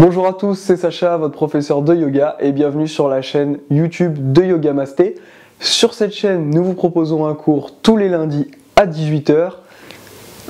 Bonjour à tous, c'est Sacha, votre professeur de yoga, et bienvenue sur la chaîne YouTube de Yoga Masté. Sur cette chaîne, nous vous proposons un cours tous les lundis à 18 h.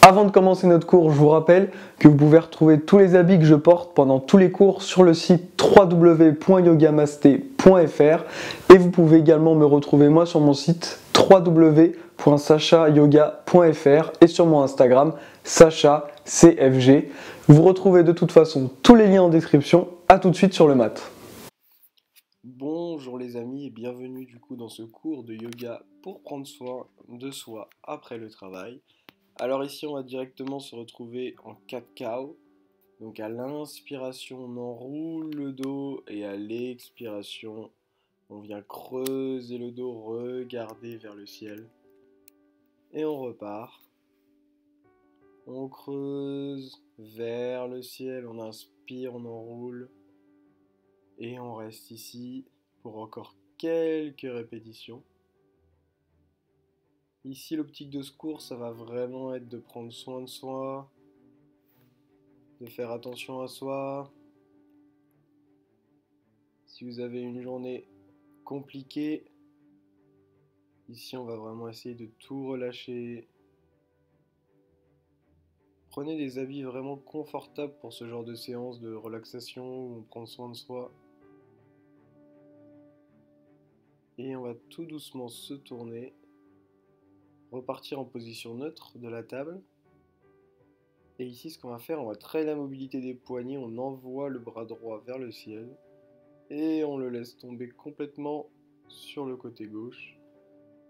Avant de commencer notre cours, je vous rappelle que vous pouvez retrouver tous les habits que je porte pendant tous les cours sur le site www.yogamasté.fr et vous pouvez également me retrouver moi sur mon site www.sachayoga.fr et sur mon Instagram SachaCFG. Vous retrouvez de toute façon tous les liens en description. A tout de suite sur le mat. Bonjour les amis et bienvenue du coup dans ce cours de yoga pour prendre soin de soi après le travail. Alors ici on va directement se retrouver en 4 cow. Donc à l'inspiration on enroule le dos et à l'expiration on vient creuser le dos, regarder vers le ciel. Et on repart. On creuse vers le ciel, on inspire, on enroule. Et on reste ici pour encore quelques répétitions. Ici, l'optique de ce cours, ça va vraiment être de prendre soin de soi, de faire attention à soi. Si vous avez une journée compliquée, ici, on va vraiment essayer de tout relâcher. Prenez des habits vraiment confortables pour ce genre de séance de relaxation où on prend soin de soi. Et on va tout doucement se tourner, repartir en position neutre de la table. Et ici, ce qu'on va faire, on va travailler la mobilité des poignets, on envoie le bras droit vers le ciel et on le laisse tomber complètement sur le côté gauche.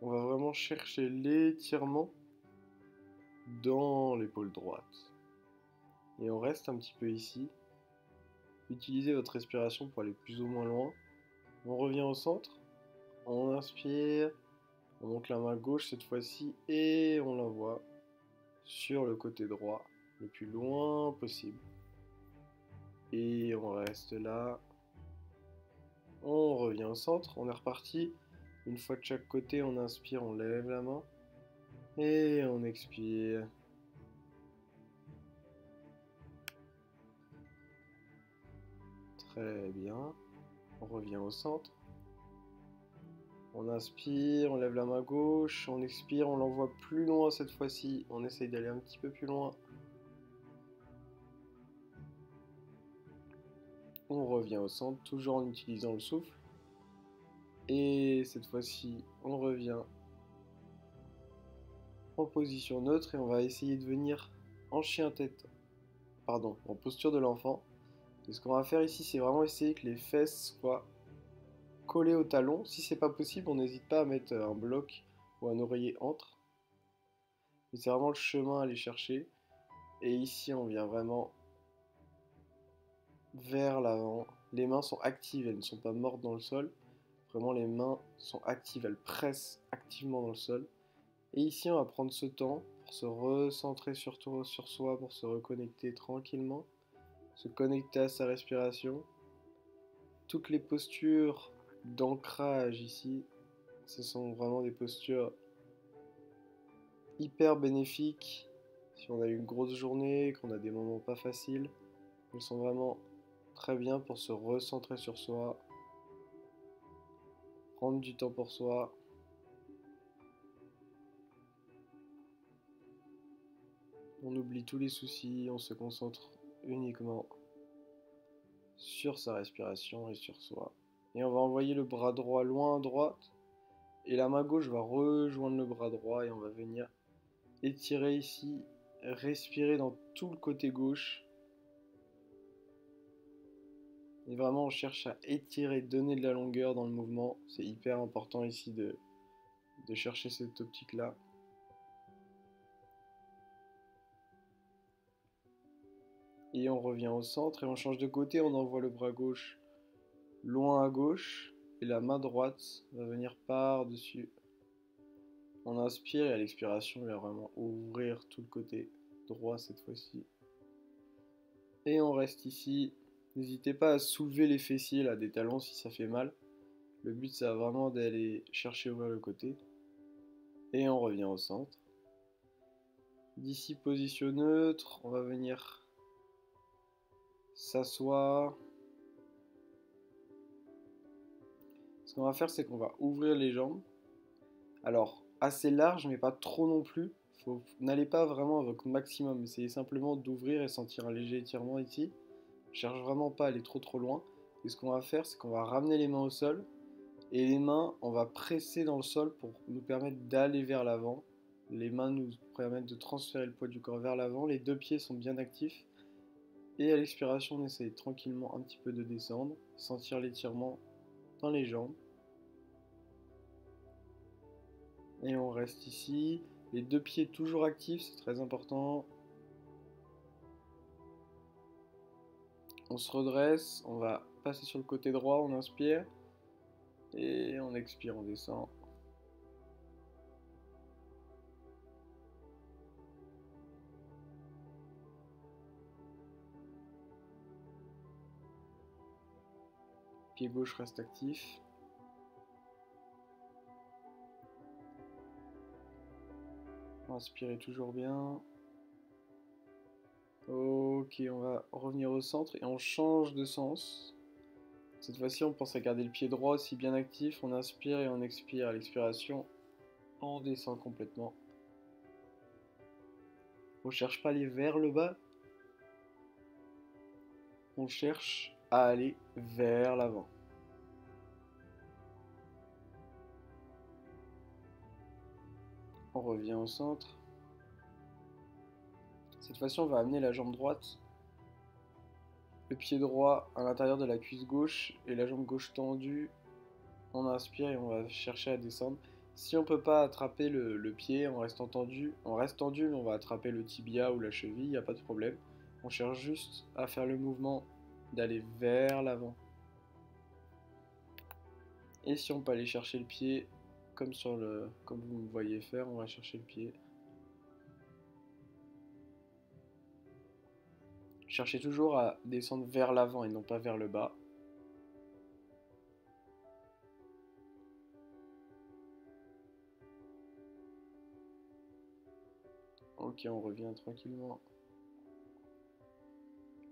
On va vraiment chercher l'étirement dans l'épaule droite. Et on reste un petit peu ici. Utilisez votre respiration pour aller plus ou moins loin. On revient au centre, on inspire, on monte la main gauche cette fois-ci et on l'envoie sur le côté droit le plus loin possible. Et on reste là. On revient au centre, on est reparti. Une fois de chaque côté, on inspire, on lève la main. Et on expire. Très bien. On revient au centre. On inspire, on lève la main gauche. On expire, on l'envoie plus loin cette fois-ci. On essaye d'aller un petit peu plus loin. On revient au centre, toujours en utilisant le souffle. Et cette fois-ci, on revient en position neutre et on va essayer de venir en chien-tête, en posture de l'enfant. Et ce qu'on va faire ici, c'est vraiment essayer que les fesses soient collées au talon. Si c'est pas possible, on n'hésite pas à mettre un bloc ou un oreiller entre. Mais c'est vraiment le chemin à aller chercher. Et ici, on vient vraiment vers l'avant. Les mains sont actives, elles ne sont pas mortes dans le sol. Vraiment, les mains sont actives, elles pressent activement dans le sol. Et ici, on va prendre ce temps pour se recentrer sur soi, pour se reconnecter tranquillement, se connecter à sa respiration. Toutes les postures d'ancrage ici, ce sont vraiment des postures hyper bénéfiques. Si on a eu une grosse journée, qu'on a des moments pas faciles, elles sont vraiment très bien pour se recentrer sur soi, prendre du temps pour soi. On oublie tous les soucis, on se concentre uniquement sur sa respiration et sur soi. Et on va envoyer le bras droit loin à droite. Et la main gauche va rejoindre le bras droit et on va venir étirer ici, respirer dans tout le côté gauche. Et vraiment on cherche à étirer, donner de la longueur dans le mouvement. C'est hyper important ici de chercher cette optique-là. Et on revient au centre et on change de côté, on envoie le bras gauche loin à gauche et la main droite va venir par-dessus. On inspire et à l'expiration, il va vraiment ouvrir tout le côté droit cette fois-ci. Et on reste ici. N'hésitez pas à soulever les fessiers là, des talons si ça fait mal. Le but, c'est vraiment d'aller chercher ouvrir le côté. Et on revient au centre. D'ici, position neutre, on va venir s'asseoir. Ce qu'on va faire, c'est qu'on va ouvrir les jambes. Alors, assez large, mais pas trop non plus. N'allez pas vraiment à votre maximum. Essayez simplement d'ouvrir et sentir un léger étirement ici. Cherche vraiment pas à aller trop loin. Et ce qu'on va faire, c'est qu'on va ramener les mains au sol. Et les mains, on va presser dans le sol pour nous permettre d'aller vers l'avant. Les mains nous permettent de transférer le poids du corps vers l'avant. Les deux pieds sont bien actifs. Et à l'expiration, on essaye tranquillement un petit peu de descendre. Sentir l'étirement dans les jambes. Et on reste ici. Les deux pieds toujours actifs, c'est très important. On se redresse, on va passer sur le côté droit, on inspire. Et on expire, on descend. Pied gauche reste actif. Inspirez toujours bien. Ok, on va revenir au centre et on change de sens. Cette fois-ci, on pense à garder le pied droit aussi bien actif. On inspire et on expire. À l'expiration, on descend complètement. On ne cherche pas à aller vers le bas. On cherche à aller vers l'avant. On revient au centre. Cette fois-ci, on va amener la jambe droite, le pied droit à l'intérieur de la cuisse gauche et la jambe gauche tendue. On inspire et on va chercher à descendre. Si on ne peut pas attraper le pied en restant tendu, on reste tendu, mais on va attraper le tibia ou la cheville, il n'y a pas de problème. On cherche juste à faire le mouvement d'aller vers l'avant. Et si on peut aller chercher le pied, comme vous me voyez faire, on va chercher le pied. Cherchez toujours à descendre vers l'avant et non pas vers le bas. Ok, on revient tranquillement.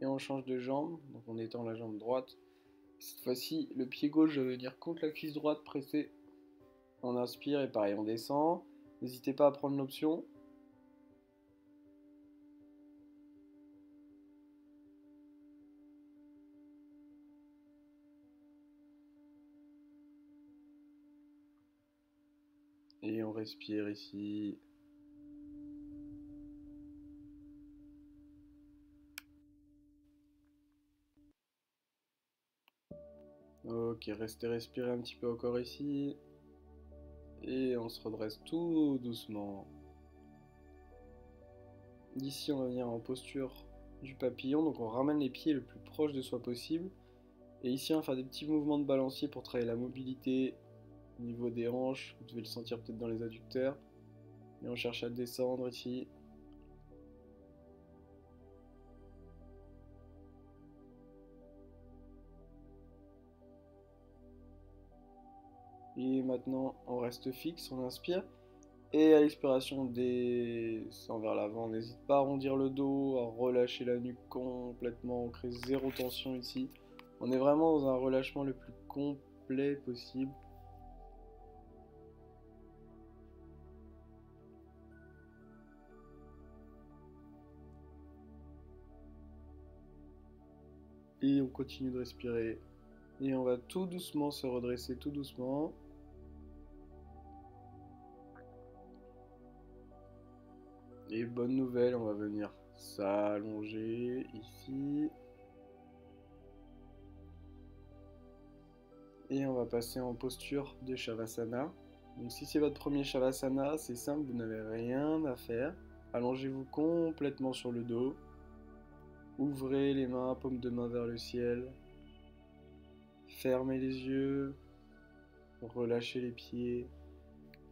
Et on change de jambe, donc on étend la jambe droite. Cette fois-ci, le pied gauche va venir contre la cuisse droite pressée. On inspire et pareil, on descend. N'hésitez pas à prendre l'option. Et on respire ici. Ok, restez respirer un petit peu encore ici. Et on se redresse tout doucement. D'ici, on va venir en posture du papillon. Donc on ramène les pieds le plus proche de soi possible. Et ici, on va faire des petits mouvements de balancier pour travailler la mobilité au niveau des hanches. Vous devez le sentir peut-être dans les adducteurs. Et on cherche à descendre ici. Et maintenant, on reste fixe, on inspire. Et à l'expiration, on descend vers l'avant. N'hésite pas à arrondir le dos, à relâcher la nuque complètement. On crée zéro tension ici. On est vraiment dans un relâchement le plus complet possible. Et on continue de respirer. Et on va tout doucement se redresser, tout doucement. Et bonne nouvelle, on va venir s'allonger ici. Et on va passer en posture de Shavasana. Donc si c'est votre premier Shavasana, c'est simple, vous n'avez rien à faire. Allongez-vous complètement sur le dos. Ouvrez les mains, paume de main vers le ciel. Fermez les yeux. Relâchez les pieds.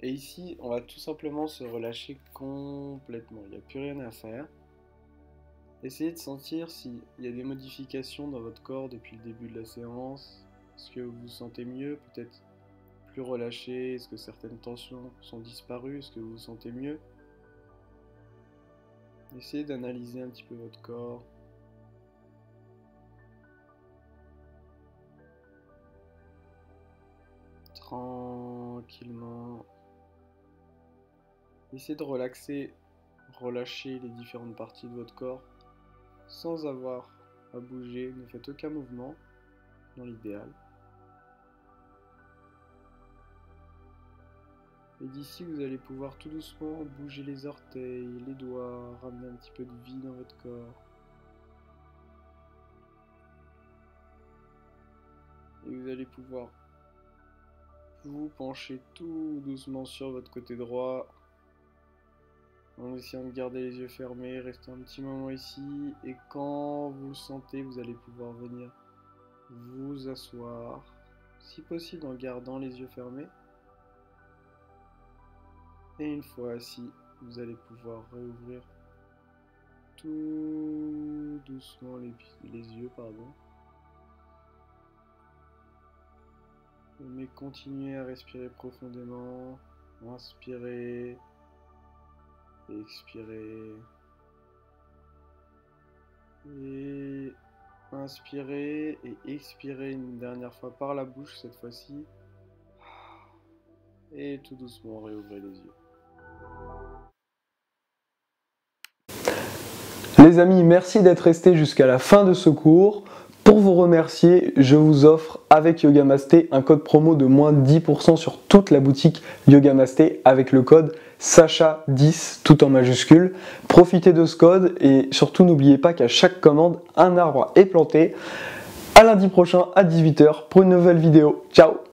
Et ici, on va tout simplement se relâcher complètement. Il n'y a plus rien à faire. Essayez de sentir s'il y a des modifications dans votre corps depuis le début de la séance. Est-ce que vous vous sentez mieux, peut-être plus relâché? Est-ce que certaines tensions sont disparues? Est-ce que vous vous sentez mieux? Essayez d'analyser un petit peu votre corps. tranquillement. Essayez de relaxer, relâcher les différentes parties de votre corps sans avoir à bouger. Ne faites aucun mouvement dans l'idéal. Et d'ici, vous allez pouvoir tout doucement bouger les orteils, les doigts, ramener un petit peu de vie dans votre corps. Et vous allez pouvoir vous pencher tout doucement sur votre côté droit, en essayant de garder les yeux fermés, restez un petit moment ici, et quand vous le sentez, vous allez pouvoir venir vous asseoir, si possible en gardant les yeux fermés. Et une fois assis, vous allez pouvoir réouvrir tout doucement les yeux, Mais continuez à respirer profondément, inspirez, expirez, et inspirez et expirez une dernière fois par la bouche cette fois-ci, et tout doucement réouvrez les yeux. Les amis, merci d'être restés jusqu'à la fin de ce cours. Pour vous remercier, je vous offre avec Yogamasté un code promo de moins 10% sur toute la boutique Yogamasté avec le code Sacha10 tout en majuscule. Profitez de ce code et surtout n'oubliez pas qu'à chaque commande, un arbre est planté. À lundi prochain à 18 h pour une nouvelle vidéo. Ciao!